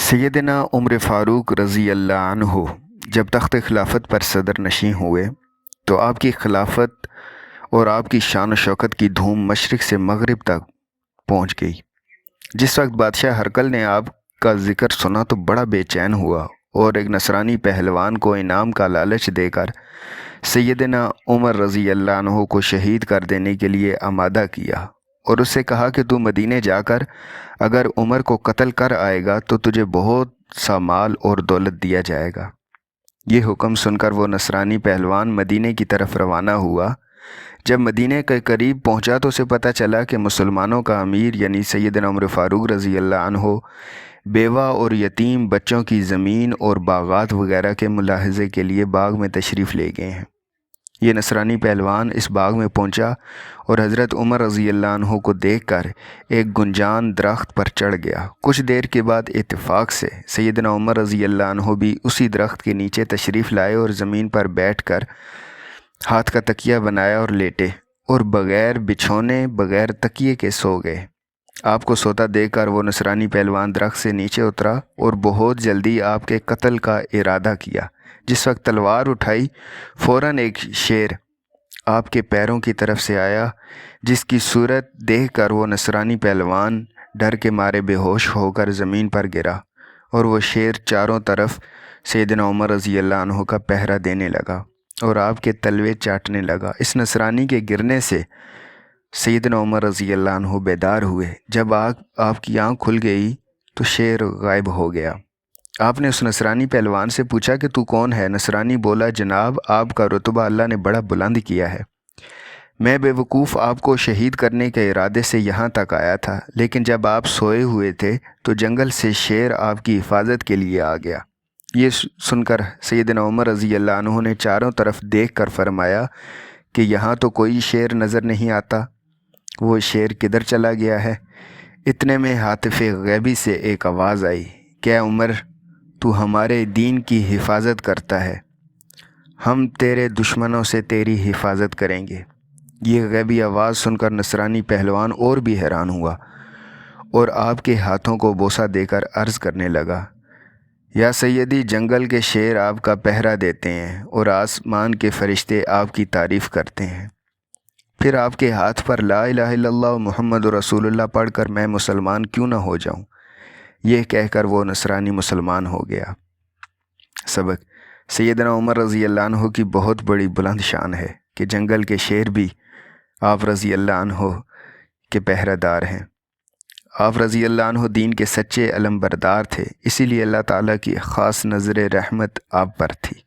सैयदना उमर फ़ारूक रज़ी अल्लाह अन्हु जब तख्त खिलाफ़त पर सदर नशीं हुए तो आपकी खिलाफ़त और आपकी शान व शौकत की धूम मशरिक़ से मग़रिब तक पहुँच गई। जिस वक्त बादशाह हरकल ने आपका ज़िक्र सुना तो बड़ा बेचैन हुआ और एक नसरानी पहलवान को इनाम का लालच देकर सैयदना उमर रज़ी अल्लाह अन्हु को शहीद कर देने के लिए आमादा किया और उससे कहा कि तू मदीने जाकर अगर उमर को कत्ल कर आएगा तो तुझे बहुत सा माल और दौलत दिया जाएगा। ये हुक्म सुनकर वो नसरानी पहलवान मदीने की तरफ रवाना हुआ। जब मदीने के करीब पहुंचा तो उसे पता चला कि मुसलमानों का अमीर यानी सैयदना उमर फ़ारूक रज़ी अल्लाह अन्हु बेवा और यतीम बच्चों की ज़मीन और बागात वगैरह के मुलाहज़े के लिए बाग में तशरीफ़ ले गए हैं। ये नसरानी पहलवान इस बाग में पहुंचा और हज़रत उमर रज़ी अल्लाह अन्हु को देखकर एक गुंजान दरख्त पर चढ़ गया। कुछ देर के बाद इत्तेफाक से सैयदना उमर रज़ी अल्लाह अन्हु भी उसी दरख्त के नीचे तशरीफ़ लाए और ज़मीन पर बैठकर हाथ का तकिया बनाया और लेटे और बग़ैर बिछौने बग़ैर तकिए के सो गए। आपको सोता देखकर वो नसरानी पहलवान दरख्त से नीचे उतरा और बहुत जल्दी आपके कत्ल का इरादा किया। जिस वक्त तलवार उठाई फ़ौरन एक शेर आपके पैरों की तरफ से आया, जिसकी सूरत देखकर वो नसरानी पहलवान डर के मारे बेहोश होकर ज़मीन पर गिरा और वो शेर चारों तरफ सैयदना उमर रज़ी अल्लाह अन्हु का पहरा देने लगा और आपके तलवे चाटने लगा। इस नसरानी के गिरने से सैयदना उमर रज़ी अल्लाह अन्हु बेदार हुए। जब आपकी आँख खुल गई तो शेर गायब हो गया। आपने उस नसरानी पहलवान से पूछा कि तू कौन है? नसरानी बोला, जनाब आपका रुतबा अल्लाह ने बड़ा बुलंद किया है। मैं बेवकूफ़ आपको शहीद करने के इरादे से यहाँ तक आया था, लेकिन जब आप सोए हुए थे तो जंगल से शेर आपकी हिफाजत के लिए आ गया। ये सुनकर सैयदना उमर रज़ी अल्लाह अन्हु ने चारों तरफ देख कर फरमाया कि यहाँ तो कोई शेर नज़र नहीं आता, वो शेर किधर चला गया है? इतने में हातिफ़े गैबी से एक आवाज़ आई, क्या उमर तू हमारे दीन की हिफाजत करता है, हम तेरे दुश्मनों से तेरी हिफाजत करेंगे। ये गैबी आवाज़ सुनकर नसरानी पहलवान और भी हैरान हुआ और आपके हाथों को बोसा देकर अर्ज़ करने लगा, या सैयदी जंगल के शेर आपका पहरा देते हैं और आसमान के फ़रिश्ते आपकी तारीफ़ करते हैं। फिर आपके हाथ पर ला इलाहा इल्लल्लाह मुहम्मद रसूलुल्लाह पढ़कर मैं मुसलमान क्यों ना हो जाऊं? यह कहकर वो नसरानी मुसलमान हो गया। सबक: सैयदना उमर रज़ी अल्लाह अन्हु की बहुत बड़ी बुलंद शान है कि जंगल के शेर भी आप रज़ी अल्लाह अन्हु के पहरेदार हैं। आप रज़ी अल्लाह अन्हु दीन के सच्चे अलमबरदार थे, इसीलिए अल्लाह ताला की ख़ास नज़र रहमत आप पर थी।